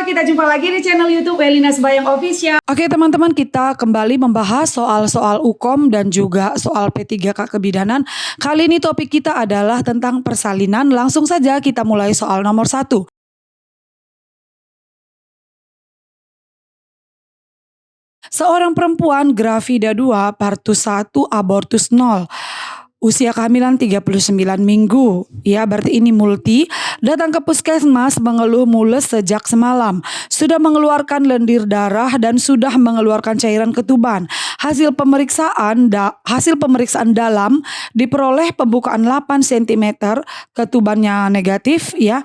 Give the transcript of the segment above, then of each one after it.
kita jumpa lagi di channel YouTube Elina Sembayang Official. Oke teman-teman, kita kembali membahas soal-soal UKOM dan juga soal P3K kebidanan. Kali ini topik kita adalah tentang persalinan. Langsung saja kita mulai soal nomor 1. Seorang perempuan gravida 2, partus 1, abortus 0. Usia kehamilan 39 minggu, ya berarti ini multi, datang ke puskesmas mengeluh mules sejak semalam, sudah mengeluarkan lendir darah dan sudah mengeluarkan cairan ketuban. Hasil pemeriksaan dalam diperoleh pembukaan 8 cm, ketubannya negatif, ya.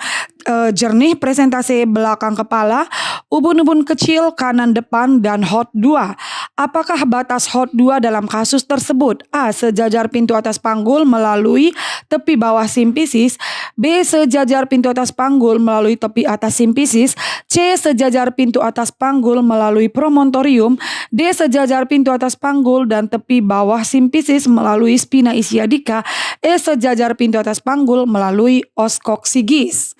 Jernih, presentasi belakang kepala, ubun-ubun kecil kanan depan dan HOT 2. Apakah batas HOT 2 dalam kasus tersebut? A. Sejajar pintu atas panggul melalui tepi bawah simpisis. B. Sejajar pintu atas panggul melalui tepi atas simpisis. C. Sejajar pintu atas panggul melalui promontorium. D. Sejajar pintu atas panggul dan tepi bawah simpisis melalui spina ischiadica. E. Sejajar pintu atas panggul melalui os coccygeus.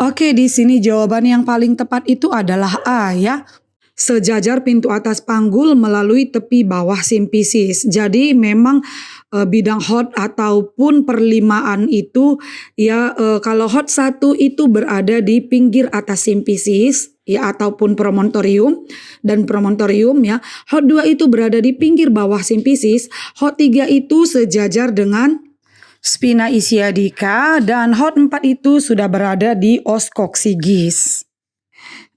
Oke, di sini jawaban yang paling tepat itu adalah A, ya. Sejajar pintu atas panggul melalui tepi bawah simpisis. Jadi memang bidang HOT ataupun perlimaan itu ya, kalau HOT 1 itu berada di pinggir atas simpisis ya ataupun promontorium, dan promontorium ya. HOT 2 itu berada di pinggir bawah simpisis. HOT 3 itu sejajar dengan spina ischiadica, dan HOT 4 itu sudah berada di os coccygeus.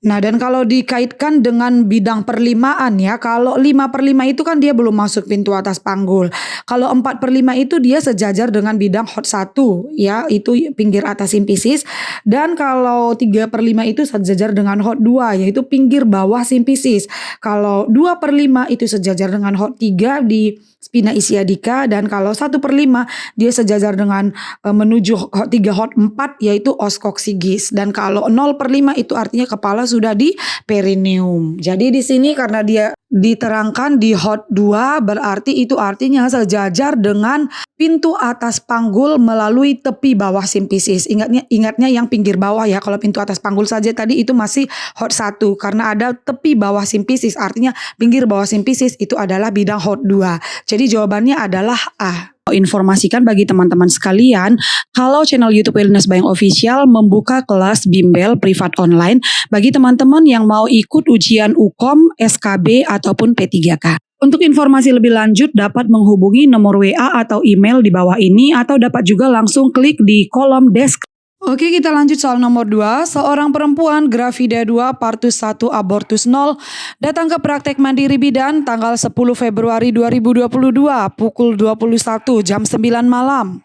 Nah, dan kalau dikaitkan dengan bidang perlimaan ya, kalau 5/5 itu kan dia belum masuk pintu atas panggul. Kalau 4/5 itu dia sejajar dengan bidang HOT 1 ya, itu pinggir atas simpisis. Dan kalau 3/5 itu sejajar dengan HOT 2, yaitu pinggir bawah simpisis. Kalau 2/5 itu sejajar dengan HOT 3 di spina ischiadica, dan kalau 1/5 dia sejajar dengan menuju HOT 3 HOT 4 yaitu os coccygeus, dan kalau 0/5 itu artinya kepala sudah di perineum. Jadi di sini karena dia diterangkan di HOT 2 berarti itu artinya sejajar dengan pintu atas panggul melalui tepi bawah simpisis. Ingatnya yang pinggir bawah ya. Kalau pintu atas panggul saja tadi itu masih HOT 1 karena ada tepi bawah simpisis, artinya pinggir bawah simpisis itu adalah bidang HOT 2. Jadi jawabannya adalah A. Informasikan bagi teman-teman sekalian kalau channel YouTube Elina Sembayang Official membuka kelas bimbel privat online bagi teman-teman yang mau ikut ujian UKOM, SKB ataupun P3K. Untuk informasi lebih lanjut dapat menghubungi nomor WA atau email di bawah ini, atau dapat juga langsung klik di kolom deskripsi. Oke, kita lanjut soal nomor 2. Seorang perempuan gravida 2, partus 1, abortus 0 datang ke praktek mandiri bidan tanggal 10 Februari 2022 pukul 21 jam 9 malam.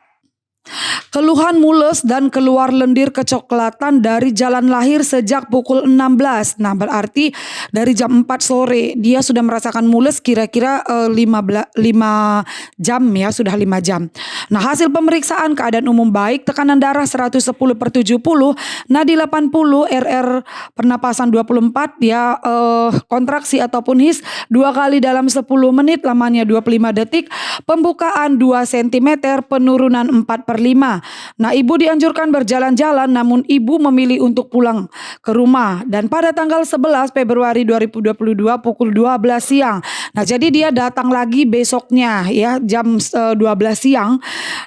Keluhan mules dan keluar lendir kecoklatan dari jalan lahir sejak pukul 16. Nah, berarti dari jam 4 sore dia sudah merasakan mules kira-kira 5 jam ya, sudah 5 jam. Nah, hasil pemeriksaan keadaan umum baik, tekanan darah 110/70, nadi 80, RR pernapasan 24 ya, kontraksi ataupun his 2 kali dalam 10 menit, lamanya 25 detik, pembukaan 2 cm, penurunan 4/5. Nah, ibu dianjurkan berjalan-jalan namun ibu memilih untuk pulang ke rumah, dan pada tanggal 11 Februari 2022 pukul 12 siang. Nah, jadi dia datang lagi besoknya ya jam 12 siang,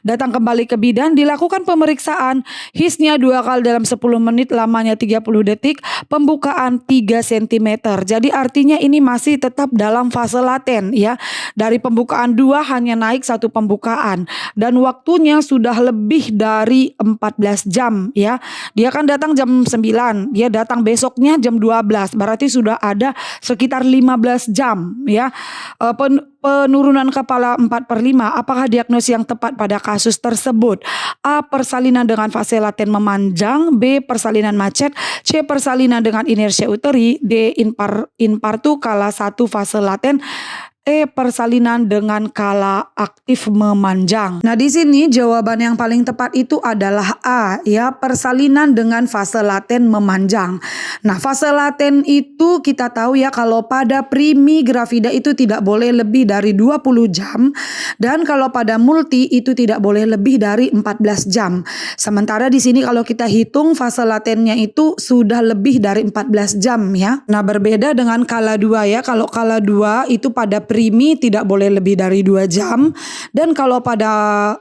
datang kembali ke bidan, dilakukan pemeriksaan, hisnya 2 kali dalam 10 menit, lamanya 30 detik, pembukaan 3 cm. Jadi artinya ini masih tetap dalam fase laten ya. Dari pembukaan 2 hanya naik 1 pembukaan, dan waktunya sudah lebih dari 14 jam ya. Dia kan datang jam 9, dia datang besoknya jam 12, berarti sudah ada sekitar 15 jam ya. Penurunan kepala 4/5, apakah diagnosis yang tepat pada kasus tersebut? A. Persalinan dengan fase laten memanjang. B. Persalinan macet. C. Persalinan dengan inersia uteri. D. Infartu kala 1 fase laten. Persalinan dengan kala aktif memanjang. Nah, di sini jawaban yang paling tepat itu adalah A, ya, persalinan dengan fase laten memanjang. Nah, fase laten itu kita tahu ya, kalau pada primigravida itu tidak boleh lebih dari 20 jam dan kalau pada multi itu tidak boleh lebih dari 14 jam. Sementara di sini kalau kita hitung fase latennya itu sudah lebih dari 14 jam ya. Nah, berbeda dengan kala 2 ya. Kalau kala 2 itu pada primi tidak boleh lebih dari 2 jam dan kalau pada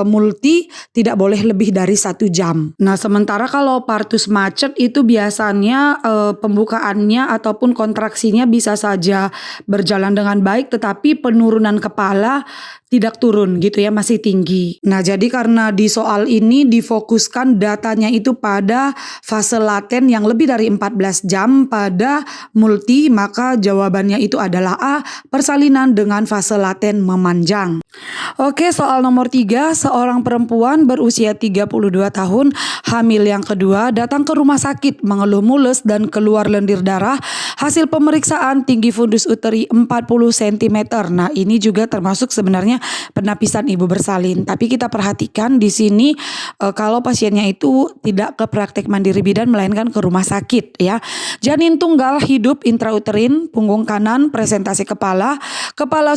multi tidak boleh lebih dari 1 jam. Nah, sementara kalau partus macet itu biasanya pembukaannya ataupun kontraksinya bisa saja berjalan dengan baik, tetapi penurunan kepala tidak turun gitu ya, masih tinggi. Nah, jadi karena di soal ini difokuskan datanya itu pada fase laten yang lebih dari 14 jam pada multi, maka jawabannya itu adalah A, persalinan dengan fase laten memanjang. Oke, soal nomor 3, seorang perempuan berusia 32 tahun, hamil yang kedua, datang ke rumah sakit mengeluh mules dan keluar lendir darah. Hasil pemeriksaan tinggi fundus uteri 40 cm. Nah, ini juga termasuk sebenarnya penapisan ibu bersalin. Tapi kita perhatikan di sini kalau pasiennya itu tidak ke praktek mandiri bidan melainkan ke rumah sakit ya. Janin tunggal hidup intrauterin, punggung kanan, presentasi kepala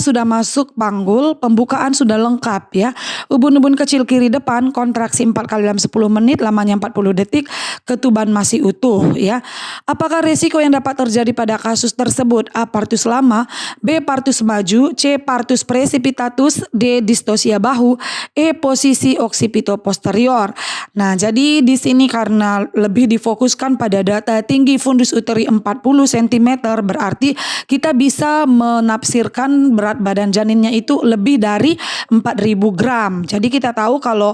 sudah masuk panggul, pembukaan sudah lengkap ya. Ubun-ubun kecil kiri depan kontraksi 4 kali dalam 10 menit, lamanya 40 detik, ketuban masih utuh ya. Apakah resiko yang dapat terjadi pada kasus tersebut? A, partus lama, B, partus maju, C, partus precipitatus, D, distosia bahu, E, posisi oksipito posterior. Nah, jadi di sini karena lebih difokuskan pada data tinggi fundus uteri 40 cm, berarti kita bisa menafsirkan berat badan janinnya itu lebih dari 4.000 gram. Jadi kita tahu kalau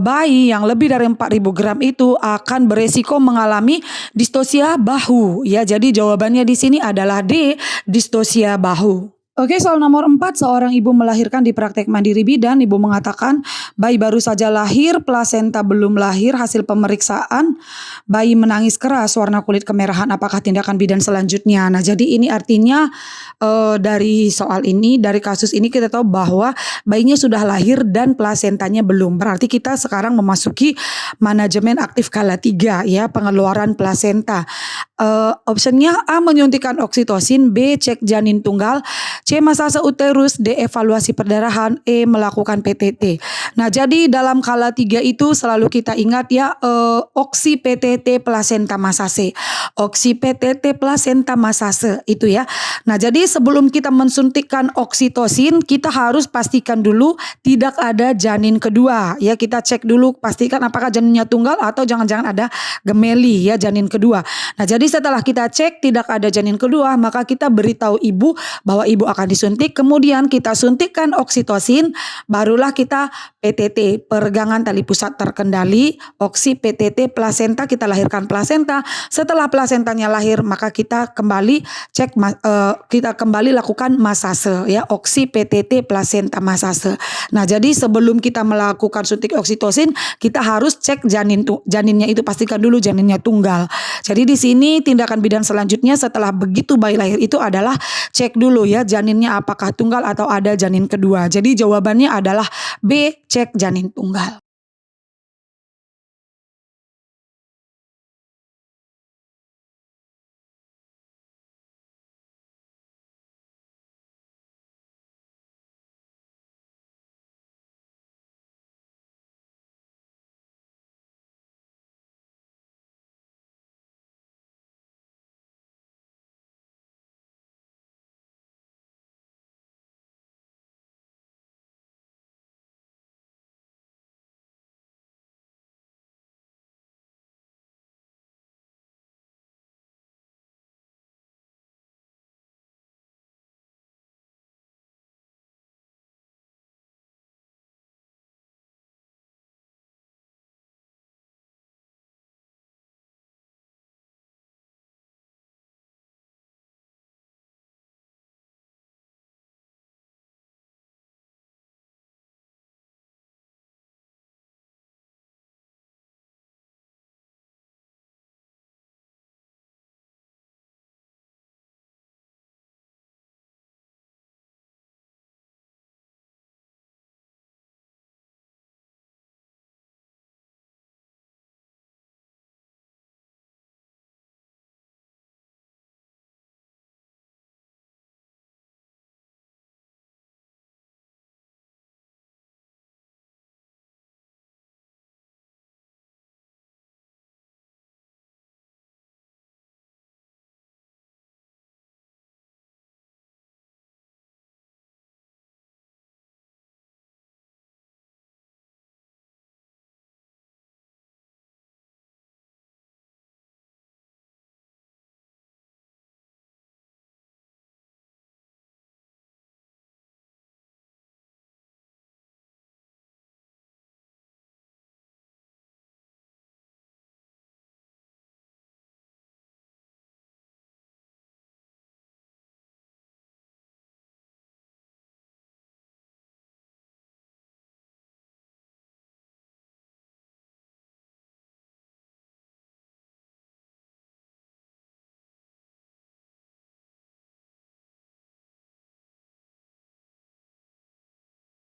bayi yang lebih dari 4.000 gram itu akan beresiko mengalami distosia bahu ya. Jadi jawabannya di sini adalah D, distosia bahu. Oke, soal nomor 4, seorang ibu melahirkan di praktek mandiri bidan. Ibu mengatakan bayi baru saja lahir, plasenta belum lahir. Hasil pemeriksaan bayi menangis keras, warna kulit kemerahan. Apakah tindakan bidan selanjutnya? Nah, jadi ini artinya dari soal ini, dari kasus ini kita tahu bahwa bayinya sudah lahir dan plasentanya belum. Berarti kita sekarang memasuki manajemen aktif kala 3 ya, pengeluaran plasenta. Optionnya A, menyuntikkan oksitosin, B, cek janin tunggal, C, masase uterus, D, evaluasi perdarahan, E, melakukan PTT. Nah, jadi dalam kala 3 itu selalu kita ingat ya, oksi PTT plasenta masase. Oksi PTT plasenta masase itu ya. Nah, jadi sebelum kita mensuntikkan oksitosin, kita harus pastikan dulu tidak ada janin kedua ya. Kita cek dulu, pastikan apakah janinnya tunggal atau jangan-jangan ada gemeli ya, janin kedua. Nah, jadi setelah kita cek tidak ada janin kedua, maka kita beritahu ibu bahwa ibu akan disuntik, kemudian kita suntikkan oksitosin, barulah kita PTT, peregangan tali pusat terkendali, oksi PTT plasenta, kita lahirkan plasenta. Setelah plasentanya lahir, maka kita kembali cek, kita kembali lakukan masase ya, oksi PTT plasenta masase. Nah, jadi sebelum kita melakukan suntik oksitosin, kita harus cek janinnya itu, pastikan dulu janinnya tunggal. Jadi di sini tindakan bidan selanjutnya setelah begitu bayi lahir itu adalah cek dulu ya janinnya apakah tunggal atau ada janin kedua. Jadi jawabannya adalah B, cek janin tunggal.